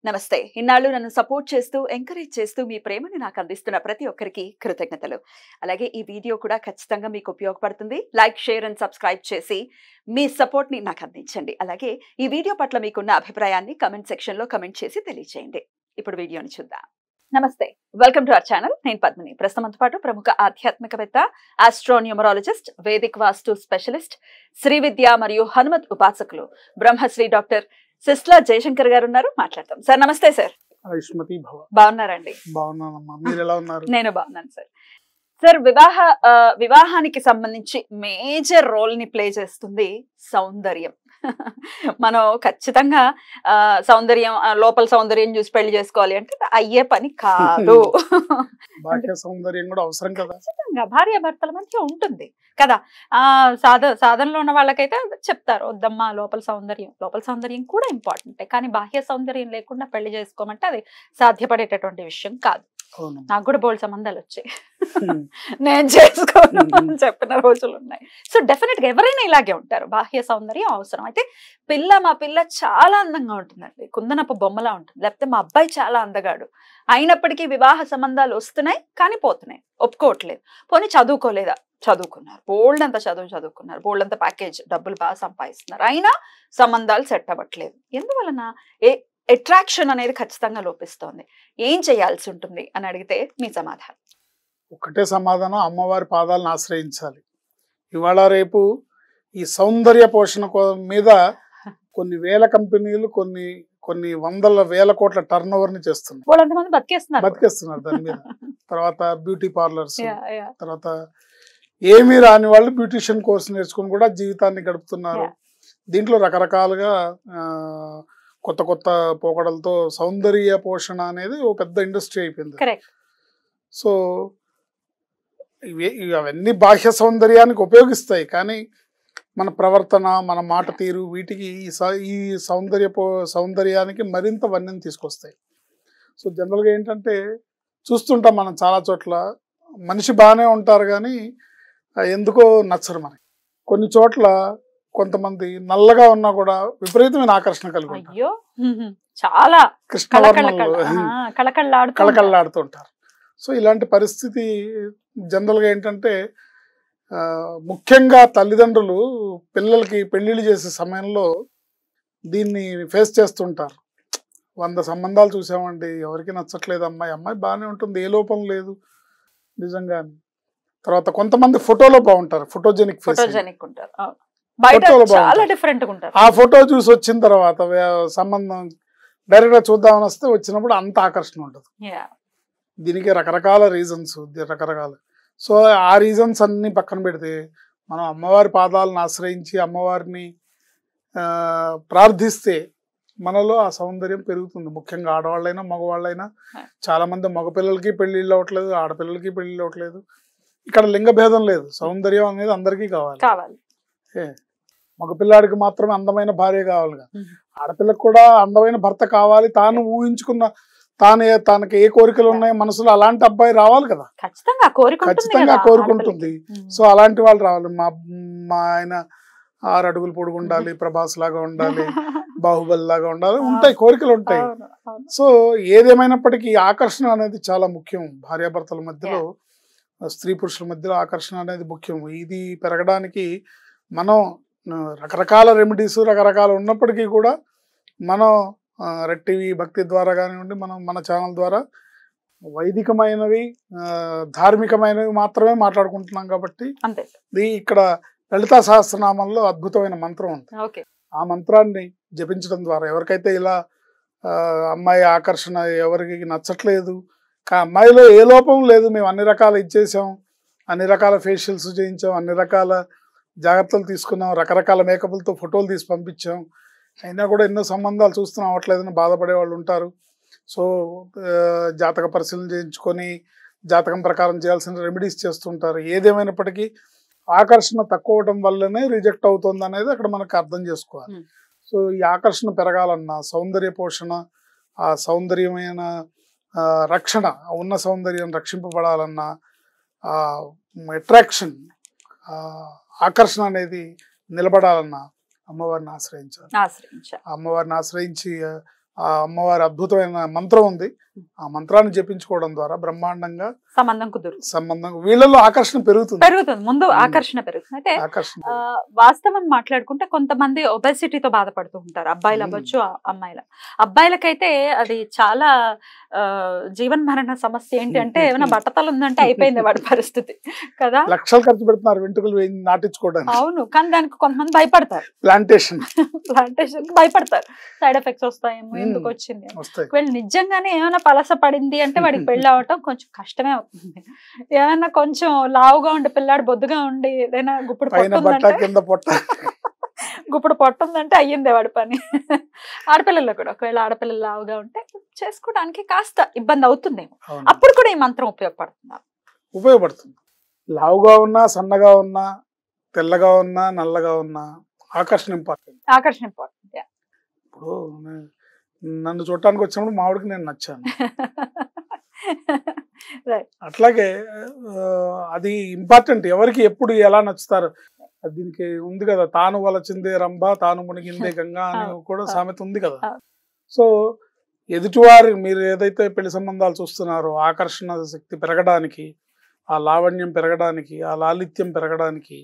నమస్తే. ఇన్నాళ్ళు నన్ను సపోర్ట్ చేస్తూ, ఎంకరేజ్ చేస్తూ మీ ప్రేమని నాకు అందిస్తున్న ప్రతి ఒక్కరికి కృతజ్ఞతలు. అలాగే ఈ వీడియో కూడా ఖచ్చితంగా మీకు ఉపయోగపడుతుంది. లైక్, షేర్ అండ్ సబ్స్క్రైబ్ చేసి మీ సపోర్ట్‌ని నాకు అందించండి. అలాగే ఈ వీడియో పట్ల మీకున్న అభిప్రాయాన్ని కామెంట్ సెక్షన్‌లో కామెంట్ చేసి తెలియజేయండి. ఇప్పుడు వీడియోని చూద్దాం. నమస్తే. Welcome to our channel. నేను పద్మిని. ప్రస్తుతంతో పాటు ప్రముఖ ఆధ్యాత్మికవేత్త, ఆస్ట్రోన్యూమరాలజిస్ట్, వేదిక్ వాస్తు స్పెషలిస్ట్, శ్రీ విద్య మరియు హనుమత్ ఉపాసకులు బ్రహ్మశ్రీ డాక్టర్ సిస్లా జయశంకర్ గారు ఉన్నారు. మాట్లాడతాం. సార్ నమస్తే. సార్ బాగున్నారండి? బాగున్నానమ్మా, మీరు ఎలా ఉన్నారు? నేను బాగున్నాను సార్. సార్, వివాహానికి సంబంధించి మేజర్ రోల్ ని ప్లే చేస్తుంది సౌందర్యం. మనం ఖచ్చితంగా సౌందర్యం, లోపల సౌందర్యం చూసి పెళ్లి చేసుకోవాలి అంటే అయ్యే పని కాదు. బాహ్య సౌందర్యం కూడా అవసరం కదా. ఖచ్చితంగా భార్య భర్తల మధ్య ఉంటుంది కదా. సాధనలో ఉన్న వాళ్ళకైతే చెప్తారు, వద్దమ్మా లోపల సౌందర్యం కూడా ఇంపార్టెంట్. కానీ బాహ్య సౌందర్యం లేకుండా పెళ్లి చేసుకోమంటే అది సాధ్యపడేటటువంటి విషయం కాదు. నాకు కూడా బోల్డ్ సంబంధాలు వచ్చాయి, నేను చేసుకోను అని చెప్పిన రోజులు ఉన్నాయి. సో డెఫినెట్ గా ఎవరైనా ఇలాగే ఉంటారు. బాహ్య సౌందర్యం అవసరం. అయితే మా పిల్ల చాలా అందంగా ఉంటుందండి, కుందనపు బొమ్మలా ఉంటుంది, లేకపోతే మా అబ్బాయి చాలా అందగాడు, అయినప్పటికీ వివాహ సంబంధాలు వస్తున్నాయి కానీ పోతున్నాయి, ఒప్పుకోవట్లేదు. పోనీ చదువుకోలేదా? చదువుకున్నారు, బోల్డ్ అంత చదువుకున్నారు, బోల్డ్ అంత ప్యాకేజ్, డబ్బులు బాగా సంపాదిస్తున్నారు, అయినా సంబంధాలు సెట్ అవ్వట్లేదు. ఎందువలన? అట్రాక్షన్ అనేది ఖచ్చితంగా లోపిస్తోంది. ఏం చేయాల్సి ఉంటుంది అని అడిగితే మీ సమాధానం? ఒకటే సమాధానం, అమ్మవారి పాదాలను ఆశ్రయించాలి. ఇవాళ రేపు ఈ సౌందర్య పోషణ మీద కొన్ని వేల కంపెనీలు కొన్ని వందల వేల కోట్ల టర్న్ ఓవర్ ని చేస్తున్నారు. వాళ్ళంతమంది బతికేస్తున్నారు దాని మీద. తర్వాత బ్యూటీ పార్లర్స్, తర్వాత ఏమీ రాని వాళ్ళు బ్యూటిషియన్ కోర్స్ నేర్చుకుని కూడా జీవితాన్ని గడుపుతున్నారు. దీంట్లో రకరకాలుగా కొత్త పోకడలతో సౌందర్య పోషణ అనేది ఒక పెద్ద ఇండస్ట్రీ అయిపోయింది. సో అవన్నీ బాహ్య సౌందర్యానికి ఉపయోగిస్తాయి, కానీ మన ప్రవర్తన, మన మాట తీరు, వీటికి ఈ సౌందర్యానికి మరింత వన్నెని తీసుకొస్తాయి. సో జనరల్గా ఏంటంటే చూస్తుంటాం మనం చాలా చోట్ల, మనిషి బాగానే ఉంటారు కానీ ఎందుకో నచ్చరు మనకి. కొన్ని చోట్ల కొంతమంది నల్లగా ఉన్నా కూడా విపరీతమైన ఆకర్షణ కలిగి ఉంటారు, చాలా కళకళలాడుతుంటారు. సో ఇలాంటి పరిస్థితి జనరల్గా ఏంటంటే ముఖ్యంగా తల్లిదండ్రులు పిల్లలకి పెళ్లిళ్ళు చేసే సమయంలో దీన్ని ఫేస్ చేస్తుంటారు. 100 సంబంధాలు చూసామండి, ఎవరికి నచ్చట్లేదు, అమ్మాయి బాగానే ఉంటుంది, ఏ లోపం లేదు నిజంగా. తర్వాత కొంతమంది ఫోటోలో బాగుంటారు, ఫోటోజెనిక్ ఉంటారు, చాలా డిఫరెంట్ ఉంటారు. ఆ ఫోటో చూసి వచ్చిన తర్వాత సంబంధం డైరెక్ట్ గా చూద్దామని వస్తే వచ్చినప్పుడు అంత ఆకర్షణ ఉంటుంది. దీనికి రకరకాల రీజన్స్, రకరకాల. సో ఆ రీజన్స్ అన్ని పక్కన పెడితే మనం అమ్మవారి పాదాలను ఆశ్రయించి అమ్మవారిని ప్రార్థిస్తే మనలో ఆ సౌందర్యం పెరుగుతుంది. ముఖ్యంగా ఆడవాళ్ళైనా మగవాళ్ళైనా. చాలా మంది మగపిల్లలకి పెళ్లిళ్ళు అవ్వట్లేదు, ఆడపిల్లలకి పెళ్లిళ్ళు అవ్వట్లేదు. ఇక్కడ లింగ భేదం లేదు, సౌందర్యం అనేది అందరికీ కావాలి. మగపిల్లాడికి మాత్రమే అందమైన భార్య కావాలి, ఆడపిల్లకు కూడా అందమైన భర్త కావాలి. తాను ఊహించుకున్న తనకి ఏ కోరికలు ఉన్నాయో మనసులో అలాంటి అబ్బాయి రావాలి కదా, ఖచ్చితంగా కోరుకుంటుంది. సో అలాంటి వాళ్ళు రావాలి. మా ఆయన 6 అడుగులు పొడుగు ఉండాలి, ప్రభాస్ లాగా ఉండాలి, బాహుబలి లాగా ఉండాలి, ఉంటాయి కోరికలు ఉంటాయి. సో ఏదేమైనప్పటికీ ఆకర్షణ అనేది చాలా ముఖ్యం. భార్యాభర్తల మధ్యలో, స్త్రీ పురుషుల మధ్యలో ఆకర్షణ అనేది ముఖ్యం. ఇది పెరగడానికి మనం రకరకాల రెమెడీస్ రకరకాలు ఉన్నప్పటికీ కూడా మనం రెడ్ టీవీ భక్తి ద్వారా కానివ్వండి, మనం మన ఛానల్ ద్వారా వైదికమైనవి, ధార్మికమైనవి మాత్రమే మాట్లాడుకుంటున్నాం. కాబట్టి ఇక్కడ లలితా సహస్రనామంలో అద్భుతమైన మంత్రం ఉంది. ఆ మంత్రాన్ని జపించడం ద్వారా ఎవరికైతే ఇలా అమ్మాయి ఆకర్షణ ఎవరికి నచ్చట్లేదు, అమ్మాయిలో ఏ లోపం లేదు, మేము అన్ని రకాల ఇచ్చేసాం, అన్ని రకాల ఫేషియల్స్ చేయించాం, అన్ని రకాల జాగ్రత్తలు తీసుకున్నాం, రకరకాల మేకప్లతో ఫోటోలు తీసి పంపించాం, అయినా కూడా ఎన్నో సంబంధాలు చూస్తున్నాం అవ్వట్లేదని బాధపడే వాళ్ళు ఉంటారు. సో జాతక పరిశీలన చేయించుకొని జాతకం ప్రకారం చేయాల్సిన రెమెడీస్ చేస్తుంటారు. ఏదేమైనప్పటికీ ఆకర్షణ తక్కువ అవడం వల్లనే రిజెక్ట్ అవుతుంది అనేది అక్కడ మనకు అర్థం చేసుకోవాలి. సో ఈ ఆకర్షణ పెరగాలన్నా, సౌందర్య పోషణ, ఆ సౌందర్యమైన రక్షణ, ఉన్న సౌందర్యం రక్షింపబడాలన్నా, అట్రాక్షన్, ఆకర్షణ అనేది నిలబడాలన్నా అమ్మవారిని ఆశ్రయించాలి. అమ్మవారిని ఆశ్రయించి ఆ అమ్మవారి అద్భుతమైన మంత్రం ఉంది. ఆ మంత్రాన్ని జపించుకోవడం ద్వారా బ్రహ్మాండంగా సంబంధం వీళ్ళలో ఆకర్షణ పెరుగుతుంది. ముందు ఆకర్షణ పెరుగుతుంది. అయితే ఆకర్షణ వాస్తవం మాట్లాడుకుంటే కొంతమంది ఒబెసిటీతో బాధపడుతూ ఉంటారు, అబ్బాయిలు అవ్వచ్చు అబ్బాయిలకైతే అది చాలా జీవన్ మరణ సమస్య. ఏంటి అంటే ఏమైనా బట్టతలు ఉందంటే అయిపోయింది వాడి పరిస్థితి కదా. లక్షలు ఖర్చు పెడుతున్నారు వెంట్రుకలు నాటించుకోవడానికి. అవును, కానీ దానికి కొంతమంది భయపడతారు, ప్లాంటేషన్ భయపడతారు, సైడ్ ఎఫెక్ట్స్ వస్తాయేమో, ఎందుకు వచ్చింది. వీళ్ళు నిజంగానే ఏమైనా పలస పడింది అంటే వాడికి పెళ్లి అవటం కొంచెం కష్టమే అవుతుంది. ఏమైనా కొంచెం లావుగా ఉండి పిల్లాడు బొద్దుగా ఉండి ఏదైనా గుప్పుడు పొట్టుందంటే అయ్యిందే వాడి పని. ఆడపిల్లల్లో కూడా ఒకవేళ ఆడపిల్లలు లావుగా ఉంటే చేసుకోవడానికి కాస్త ఇబ్బంది అవుతుందేమో, అప్పుడు కూడా ఈ మంత్రం ఉపయోగపడుతుంది. లావుగా ఉన్నా, సన్నగా ఉన్నా, తెల్లగా ఉన్నా, నల్లగా ఉన్నా ఆకర్షణ ఇంపార్టెంట్. ఇప్పుడు నన్ను చూడటానికి వచ్చినప్పుడు మావిడికి నేను నచ్చాను. అట్లాగే అది ఇంపార్టెంట్. ఎవరికి ఎప్పుడు ఎలా నచ్చుతారు, దీనికి ఉంది కదా, తాను వలచిందే రంభ తాను మునిగిందే గంగా అని కూడా సామెత ఉంది కదా. సో ఎదుటివారు మీరు ఏదైతే పెళ్లి సంబంధాలు చూస్తున్నారో ఆకర్షణ శక్తి పెరగడానికి, ఆ లావణ్యం పెరగడానికి, ఆ లాలిత్యం పెరగడానికి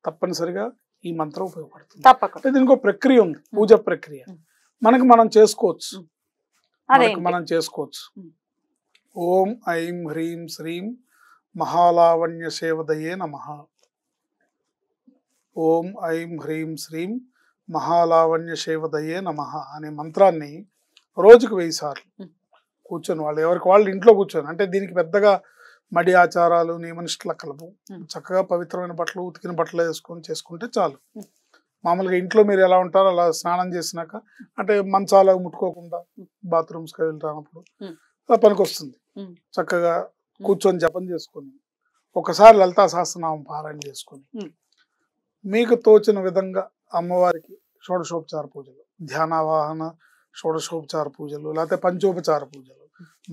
తప్పనిసరిగా ఈ మంత్రం ఉపయోగపడుతుంది. అంటే దీనికి ఒక ప్రక్రియ ఉంది, పూజ ప్రక్రియ. మనకి మనం చేసుకోవచ్చు. ఓం ఐం హ్రీం శ్రీం మహాలావణ్య సేవదయే నమః. ఓం ఐం హ్రీం శ్రీం మహాలావణ్య సేవదయే నమః అనే మంత్రాన్ని రోజుకు 1000 సార్లు కూర్చొని వాళ్ళు ఎవరికి వాళ్ళు ఇంట్లో కూర్చొని, అంటే దీనికి పెద్దగా మడి ఆచారాలు నియమనిష్టల కలవు. చక్కగా పవిత్రమైన బట్టలు, ఉతికిన బట్టలు వేసుకొని చేసుకుంటే చాలు. మామూలుగా ఇంట్లో మీరు ఎలా ఉంటారో అలా స్నానం చేసినాక, అంటే మంచాలు ముట్టుకోకుండా బాత్రూమ్స్కి వెళ్తానప్పుడు అలా పనికి వస్తుంది. చక్కగా కూర్చొని జపం చేసుకొని ఒకసారి లలితా సహస్రనామం పారాయణ చేసుకొని మీకు తోచిన విధంగా అమ్మవారికి షోడశోపచార పూజలు, ధ్యానావాహన షోడశోపచార పూజలు, లేకపోతే పంచోపచార పూజలు,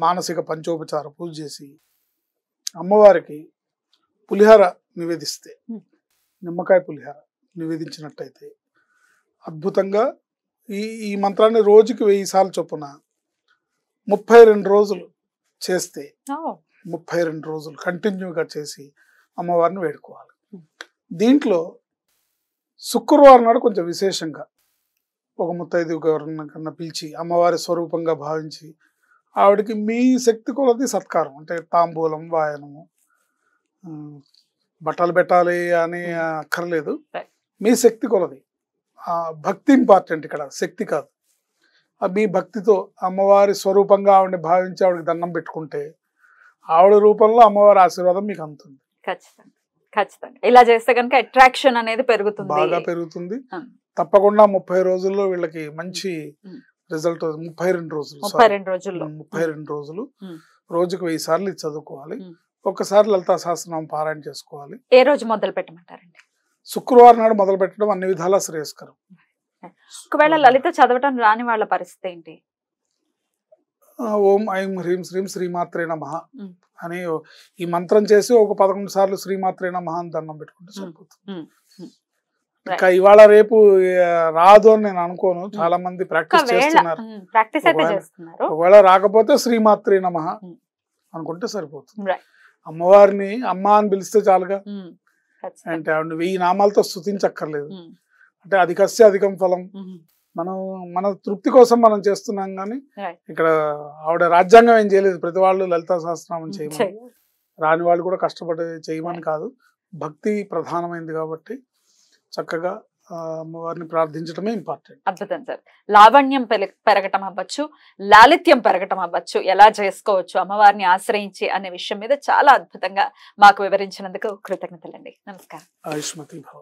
మానసిక పంచోపచార పూజ చేసి అమ్మవారికి పులిహార నివేదిస్తే, నిమ్మకాయ పులిహార నివేదించినట్టయితే అద్భుతంగా ఈ మంత్రాన్ని రోజుకి 1000 సార్లు చొప్పున 32 రోజులు చేస్తే, 32 రోజులు కంటిన్యూగా చేసి అమ్మవారిని వేడుకోవాలి. దీంట్లో శుక్రవారం నాడు కొంచెం విశేషంగా ఒక ముత్తైదు కన్నా పిలిచి అమ్మవారి స్వరూపంగా భావించి ఆవిడకి మీ శక్తి కొలది సత్కారం, అంటే తాంబూలం, వాయనము, బట్టలు పెట్టాలి అని అక్కర్లేదు, మీ శక్తి కొలది. భక్తి ఇంపార్టెంట్ ఇక్కడ, శక్తి కాదు. మీ భక్తితో అమ్మవారి స్వరూపంగా ఆవిడని భావించి ఆవిడకి దండం పెట్టుకుంటే ఆవిడ రూపంలో అమ్మవారి ఆశీర్వాదం మీకు అందుతుంది. ఖచ్చితంగా ఇలా చేస్తే కనుక అట్రాక్షన్ అనేది పెరుగుతుంది, బాగా పెరుగుతుంది. తప్పకుండా 30 రోజుల్లో వీళ్ళకి మంచి రిజల్ట్. 32 రోజులు రోజుకు 1000 సార్లు ఇది చదువుకోవాలి. ఒక్కసారి లలితా సహస్రనామం పారాయణ చేసుకోవాలి. ఏ రోజు మొదలు పెట్టమంటారండి? శుక్రవారం నాడు మొదలు పెట్టడం అన్ని విధాలా శ్రేయస్కరం. ఒకవేళ లలిత చదవటం రాని వాళ్ళ పరిస్థితి ఏంటి? ఓం ఐం హ్రీం శ్రీం శ్రీమాత్రే నమః అని ఈ మంత్రం చేసి ఒక 11 సార్లు శ్రీమాత్రే నమః అని దండం పెట్టుకుంటే సరిపోతుంది. ఇంకా ఇవాళ రేపు రాదు అని నేను అనుకోను, చాలా మంది ప్రాక్టీస్ చేస్తున్నారు. ఒకవేళ రాకపోతే శ్రీమాత్రే నమః అనుకుంటే సరిపోతుంది. అమ్మవారిని అమ్మ అని పిలిస్తే చాలుగా, అంటే ఆవిడ 1000 నామాలతో స్తుతించక్కర్లేదు. అంటే అధికస్య అధికం ఫలం. మనం మన తృప్తి కోసం మనం చేస్తున్నాం, కానీ ఇక్కడ ఆవిడ రాజ్యాంగం ఏం చేయలేదు. ప్రతి వాళ్ళు లలితా సహస్రనామం చేయమని, రాని వాళ్ళు కూడా కష్టపడి చేయమని కాదు. భక్తి ప్రధానమైంది కాబట్టి చక్కగా అమ్మవారిని ప్రార్థించడమే ఇంపార్టెంట్. అద్భుతం సార్. లావణ్యం పెరగటం అవ్వచ్చు, లాలిత్యం పెరగటం అవ్వచ్చు, ఎలా చేసుకోవచ్చు అమ్మవారిని ఆశ్రయించి అనే విషయం మీద చాలా అద్భుతంగా మాకు వివరించినందుకు కృతజ్ఞతలండి. నమస్కారం. ఆయుష్మతి భవ.